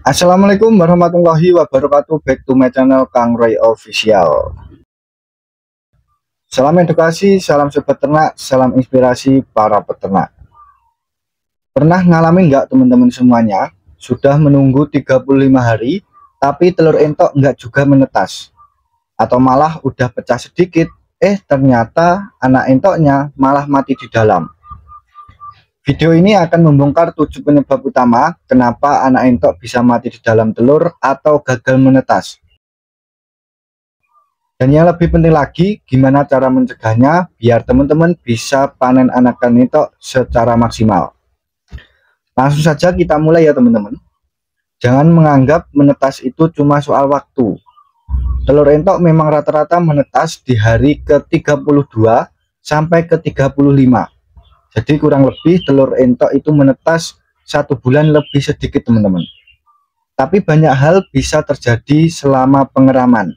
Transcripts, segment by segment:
Assalamualaikum warahmatullahi wabarakatuh. Back to my channel Kang Roy Official. Salam edukasi, salam sobat ternak, salam inspirasi para peternak. Pernah ngalamin nggak teman-teman semuanya? Sudah menunggu 35 hari, tapi telur entok nggak juga menetas. Atau malah udah pecah sedikit, ternyata anak entoknya malah mati di dalam. Video ini akan membongkar 7 penyebab utama kenapa anak entok bisa mati di dalam telur atau gagal menetas. Dan yang lebih penting lagi, gimana cara mencegahnya biar teman-teman bisa panen anakan entok secara maksimal. Langsung saja kita mulai ya teman-teman. Jangan menganggap menetas itu cuma soal waktu. Telur entok memang rata-rata menetas di hari ke-32 sampai ke-35. Jadi kurang lebih telur entok itu menetas 1 bulan lebih sedikit teman-teman. Tapi banyak hal bisa terjadi selama pengeraman.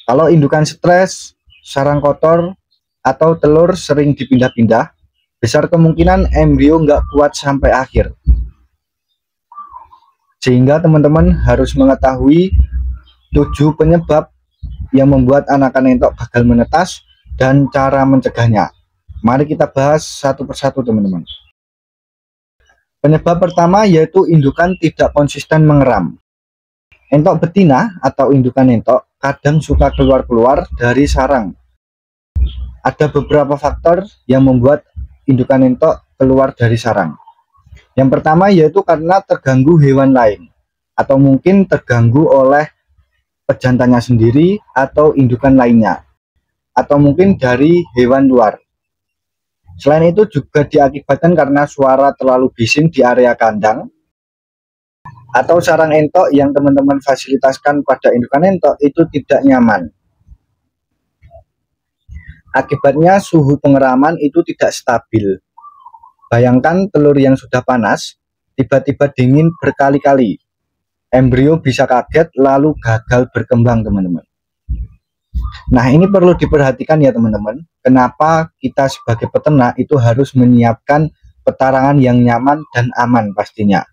Kalau indukan stres, sarang kotor, atau telur sering dipindah-pindah, besar kemungkinan embrio nggak kuat sampai akhir. Sehingga teman-teman harus mengetahui 7 penyebab yang membuat anakan entok gagal menetas dan cara mencegahnya. Mari kita bahas satu persatu teman-teman. Penyebab pertama yaitu indukan tidak konsisten mengeram. Entok betina atau indukan entok kadang suka keluar-keluar dari sarang. Ada beberapa faktor yang membuat indukan entok keluar dari sarang. Yang pertama yaitu karena terganggu hewan lain, atau mungkin terganggu oleh pejantannya sendiri atau indukan lainnya, atau mungkin dari hewan luar. Selain itu juga diakibatkan karena suara terlalu bising di area kandang atau sarang entok yang teman-teman fasilitaskan pada indukan entok itu tidak nyaman. Akibatnya suhu pengeraman itu tidak stabil. Bayangkan telur yang sudah panas tiba-tiba dingin berkali-kali. Embrio bisa kaget lalu gagal berkembang teman-teman. Nah, ini perlu diperhatikan ya teman-teman. Kenapa kita sebagai peternak itu harus menyiapkan petarangan yang nyaman dan aman pastinya.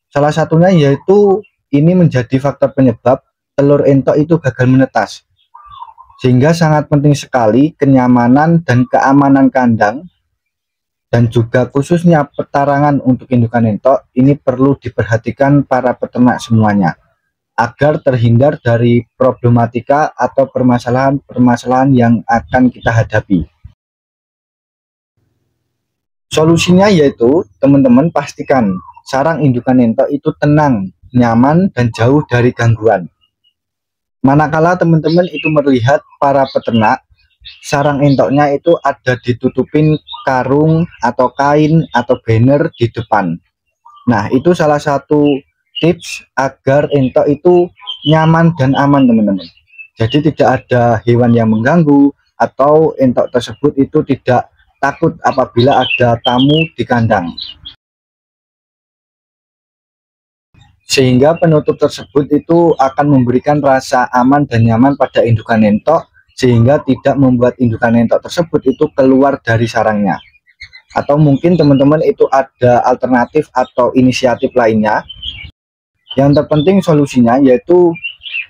Salah satunya yaitu ini menjadi faktor penyebab telur entok itu gagal menetas. Sehingga sangat penting sekali kenyamanan dan keamanan kandang dan juga khususnya petarangan untuk indukan entok ini perlu diperhatikan para peternak semuanya, agar terhindar dari problematika atau permasalahan-permasalahan yang akan kita hadapi. Solusinya yaitu teman-teman pastikan sarang indukan entok itu tenang, nyaman, dan jauh dari gangguan. Manakala teman-teman itu melihat para peternak, sarang entoknya itu ada ditutupin karung atau kain atau banner di depan. Nah, itu salah satu tips agar entok itu nyaman dan aman teman-teman. Jadi tidak ada hewan yang mengganggu atau entok tersebut itu tidak takut apabila ada tamu di kandang. Sehingga penutup tersebut itu akan memberikan rasa aman dan nyaman pada indukan entok, sehingga tidak membuat indukan entok tersebut itu keluar dari sarangnya. Atau mungkin teman-teman itu ada alternatif atau inisiatif lainnya. Yang terpenting solusinya yaitu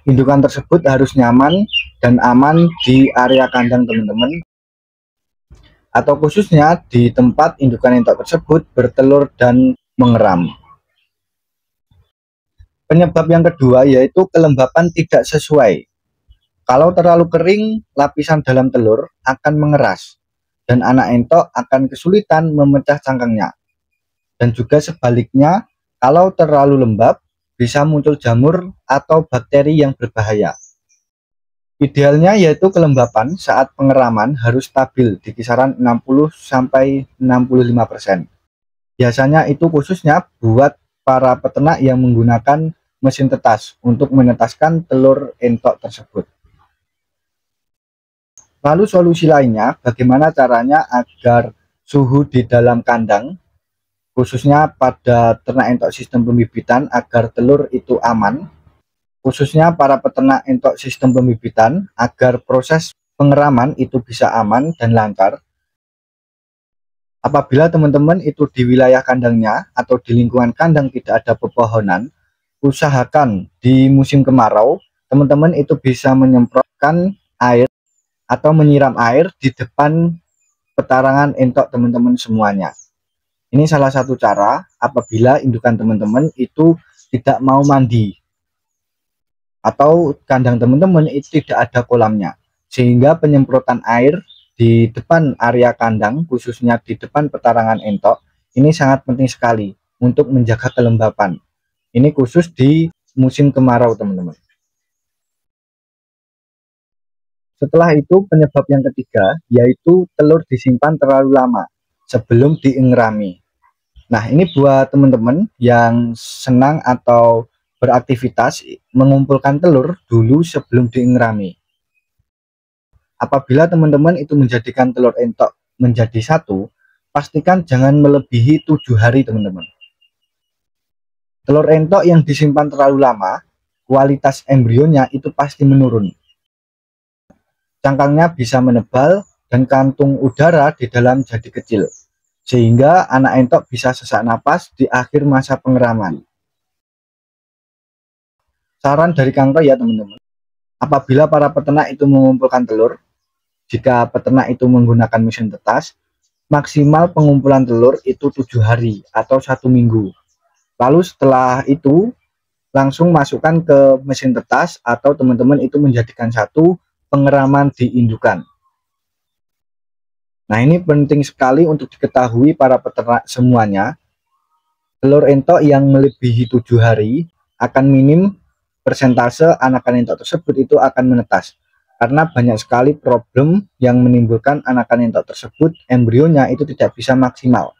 indukan tersebut harus nyaman dan aman di area kandang teman-teman, atau khususnya di tempat indukan entok tersebut bertelur dan mengeram. Penyebab yang kedua yaitu kelembapan tidak sesuai. Kalau terlalu kering, lapisan dalam telur akan mengeras dan anak entok akan kesulitan memecah cangkangnya. Dan juga sebaliknya, kalau terlalu lembab, bisa muncul jamur atau bakteri yang berbahaya. Idealnya yaitu kelembapan saat pengeraman harus stabil di kisaran 60-65%. Biasanya itu khususnya buat para peternak yang menggunakan mesin tetas untuk menetaskan telur entok tersebut. Lalu solusi lainnya, bagaimana caranya agar suhu di dalam kandang, khususnya pada ternak entok sistem pembibitan, agar telur itu aman, khususnya para peternak entok sistem pembibitan, agar proses pengeraman itu bisa aman dan lancar. Apabila teman-teman itu di wilayah kandangnya atau di lingkungan kandang tidak ada pepohonan, usahakan di musim kemarau teman-teman itu bisa menyemprotkan air atau menyiram air di depan petarangan entok teman-teman semuanya. Ini salah satu cara apabila indukan teman-teman itu tidak mau mandi atau kandang teman-teman itu tidak ada kolamnya, sehingga penyemprotan air di depan area kandang khususnya di depan petarangan entok ini sangat penting sekali untuk menjaga kelembapan. Ini khusus di musim kemarau teman-teman. Setelah itu penyebab yang ketiga yaitu telur disimpan terlalu lama sebelum diengerami. Nah, ini buat teman-teman yang senang atau beraktivitas mengumpulkan telur dulu sebelum diengerami. Apabila teman-teman itu menjadikan telur entok menjadi satu, pastikan jangan melebihi 7 hari teman-teman. Telur entok yang disimpan terlalu lama, kualitas embrionya itu pasti menurun. Cangkangnya bisa menebal dan kantung udara di dalam jadi kecil, sehingga anak entok bisa sesak napas di akhir masa pengeraman. Saran dari Kang Roy ya teman-teman, apabila para peternak itu mengumpulkan telur, jika peternak itu menggunakan mesin tetas, maksimal pengumpulan telur itu 7 hari atau 1 minggu. Lalu setelah itu langsung masukkan ke mesin tetas atau teman-teman itu menjadikan satu pengeraman di indukan. Nah, ini penting sekali untuk diketahui para peternak semuanya. Telur entok yang melebihi 7 hari akan minim persentase anakan entok tersebut itu akan menetas. Karena banyak sekali problem yang menimbulkan anakan entok tersebut, embrionya itu tidak bisa maksimal.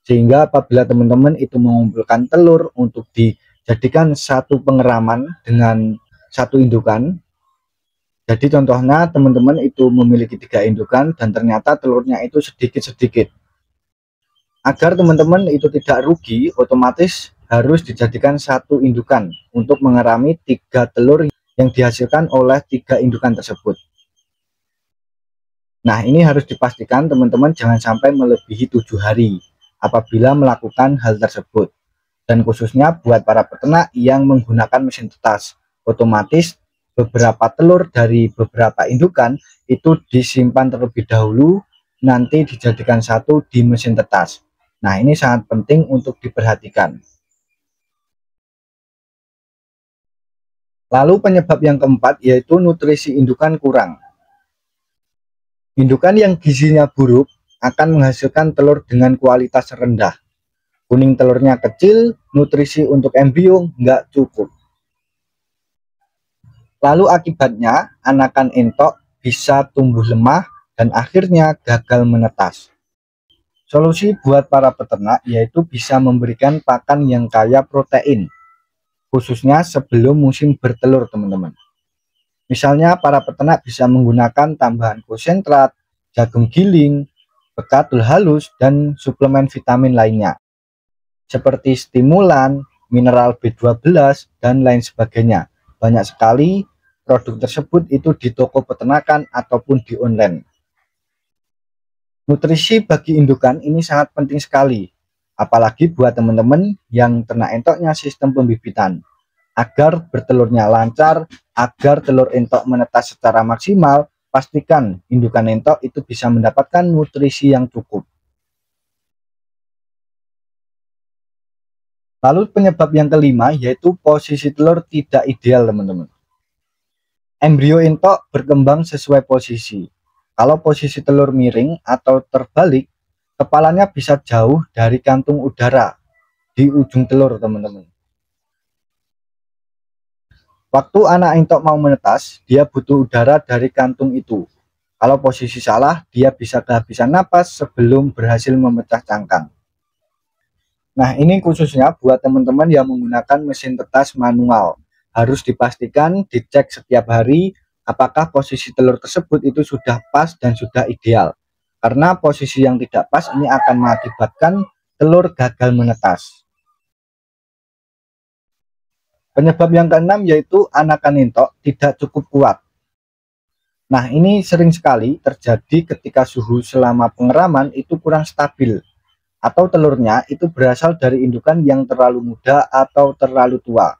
Sehingga apabila teman-teman itu mengumpulkan telur untuk dijadikan satu pengeraman dengan satu indukan, jadi contohnya teman-teman itu memiliki 3 indukan dan ternyata telurnya itu sedikit-sedikit. Agar teman-teman itu tidak rugi, otomatis harus dijadikan satu indukan untuk mengerami 3 telur yang dihasilkan oleh 3 indukan tersebut. Nah, ini harus dipastikan teman-teman jangan sampai melebihi 7 hari apabila melakukan hal tersebut. Dan khususnya buat para peternak yang menggunakan mesin tetas, otomatis beberapa telur dari beberapa indukan itu disimpan terlebih dahulu, nanti dijadikan satu di mesin tetas. Nah, ini sangat penting untuk diperhatikan. Lalu penyebab yang keempat yaitu nutrisi indukan kurang. Indukan yang gizinya buruk akan menghasilkan telur dengan kualitas rendah. Kuning telurnya kecil, nutrisi untuk embrio nggak cukup. Lalu akibatnya anakan entok bisa tumbuh lemah dan akhirnya gagal menetas. Solusi buat para peternak yaitu bisa memberikan pakan yang kaya protein, khususnya sebelum musim bertelur teman-teman. Misalnya para peternak bisa menggunakan tambahan konsentrat, jagung giling, bekatul halus, dan suplemen vitamin lainnya, seperti stimulan, mineral B12, dan lain sebagainya. Banyak sekali produk tersebut itu di toko peternakan ataupun di online. Nutrisi bagi indukan ini sangat penting sekali, apalagi buat teman-teman yang ternak entoknya sistem pembibitan. Agar bertelurnya lancar, agar telur entok menetas secara maksimal, pastikan indukan entok itu bisa mendapatkan nutrisi yang cukup. Lalu penyebab yang kelima yaitu posisi telur tidak ideal teman-teman. Embrio entok berkembang sesuai posisi. Kalau posisi telur miring atau terbalik, kepalanya bisa jauh dari kantung udara di ujung telur teman-teman. Waktu anak entok mau menetas, dia butuh udara dari kantung itu. Kalau posisi salah, dia bisa kehabisan napas sebelum berhasil memecah cangkang. Nah, ini khususnya buat teman-teman yang menggunakan mesin tetas manual. Harus dipastikan dicek setiap hari apakah posisi telur tersebut itu sudah pas dan sudah ideal. Karena posisi yang tidak pas ini akan mengakibatkan telur gagal menetas. Penyebab yang keenam yaitu anakan entok tidak cukup kuat. Nah, ini sering sekali terjadi ketika suhu selama pengeraman itu kurang stabil, atau telurnya itu berasal dari indukan yang terlalu muda atau terlalu tua.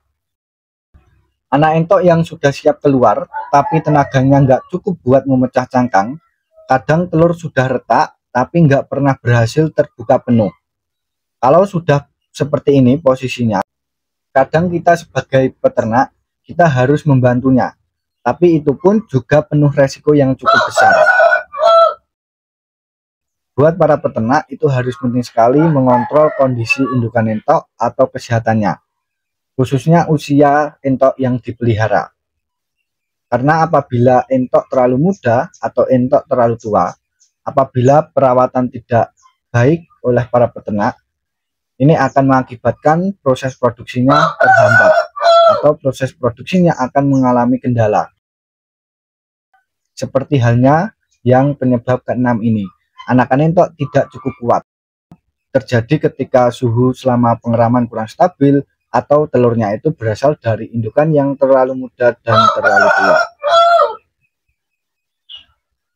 Anak entok yang sudah siap keluar, tapi tenaganya nggak cukup buat memecah cangkang, kadang telur sudah retak, tapi nggak pernah berhasil terbuka penuh. Kalau sudah seperti ini posisinya, kadang kita sebagai peternak, kita harus membantunya. Tapi itu pun juga penuh resiko yang cukup besar. Buat para peternak itu harus penting sekali mengontrol kondisi indukan entok atau kesehatannya, khususnya usia entok yang dipelihara. Karena apabila entok terlalu muda atau entok terlalu tua, apabila perawatan tidak baik oleh para peternak, ini akan mengakibatkan proses produksinya terhambat atau proses produksinya akan mengalami kendala. Seperti halnya yang penyebab keenam ini, anakan entok tidak cukup kuat. Terjadi ketika suhu selama pengeraman kurang stabil atau telurnya itu berasal dari indukan yang terlalu muda dan terlalu tua.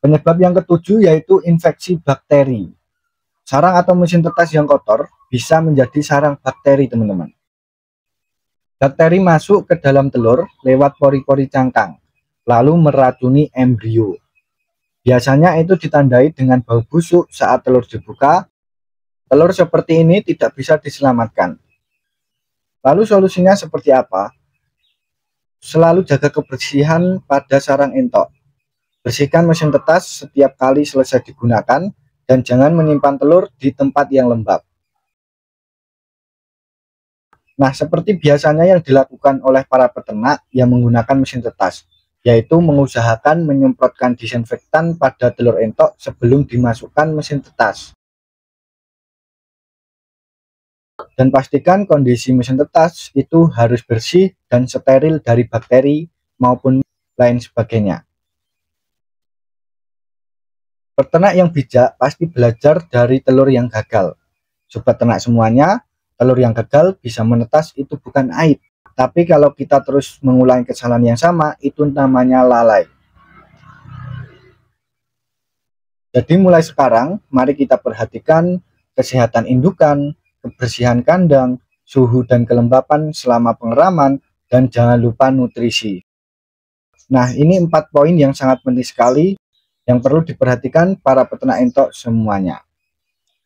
Penyebab yang ketujuh yaitu infeksi bakteri. Sarang atau mesin tetas yang kotor bisa menjadi sarang bakteri, teman-teman. Bakteri masuk ke dalam telur lewat pori-pori cangkang, lalu meracuni embrio. Biasanya itu ditandai dengan bau busuk saat telur dibuka. Telur seperti ini tidak bisa diselamatkan. Lalu solusinya seperti apa? Selalu jaga kebersihan pada sarang entok. Bersihkan mesin tetas setiap kali selesai digunakan dan jangan menyimpan telur di tempat yang lembab. Nah, seperti biasanya yang dilakukan oleh para peternak yang menggunakan mesin tetas, yaitu mengusahakan menyemprotkan disinfektan pada telur entok sebelum dimasukkan mesin tetas. Dan pastikan kondisi mesin tetas itu harus bersih dan steril dari bakteri maupun lain sebagainya. Peternak yang bijak pasti belajar dari telur yang gagal. Sobat ternak semuanya, telur yang gagal bisa menetas itu bukan aib. Tapi kalau kita terus mengulangi kesalahan yang sama, itu namanya lalai. Jadi mulai sekarang, mari kita perhatikan kesehatan indukan, kebersihan kandang, suhu dan kelembapan selama pengeraman, dan jangan lupa nutrisi. Nah, ini 4 poin yang sangat penting sekali yang perlu diperhatikan para peternak entok semuanya.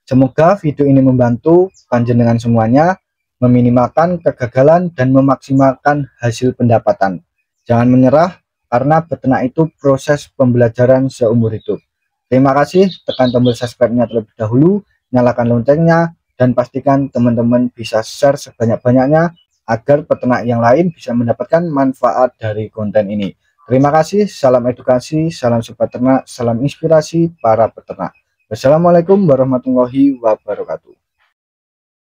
Semoga video ini membantu panjenengan semuanya meminimalkan kegagalan dan memaksimalkan hasil pendapatan. Jangan menyerah karena beternak itu proses pembelajaran seumur hidup. Terima kasih, tekan tombol subscribe-nya terlebih dahulu, nyalakan loncengnya, dan pastikan teman-teman bisa share sebanyak-banyaknya agar peternak yang lain bisa mendapatkan manfaat dari konten ini. Terima kasih, salam edukasi, salam sobat ternak, salam inspirasi para peternak. Wassalamualaikum warahmatullahi wabarakatuh.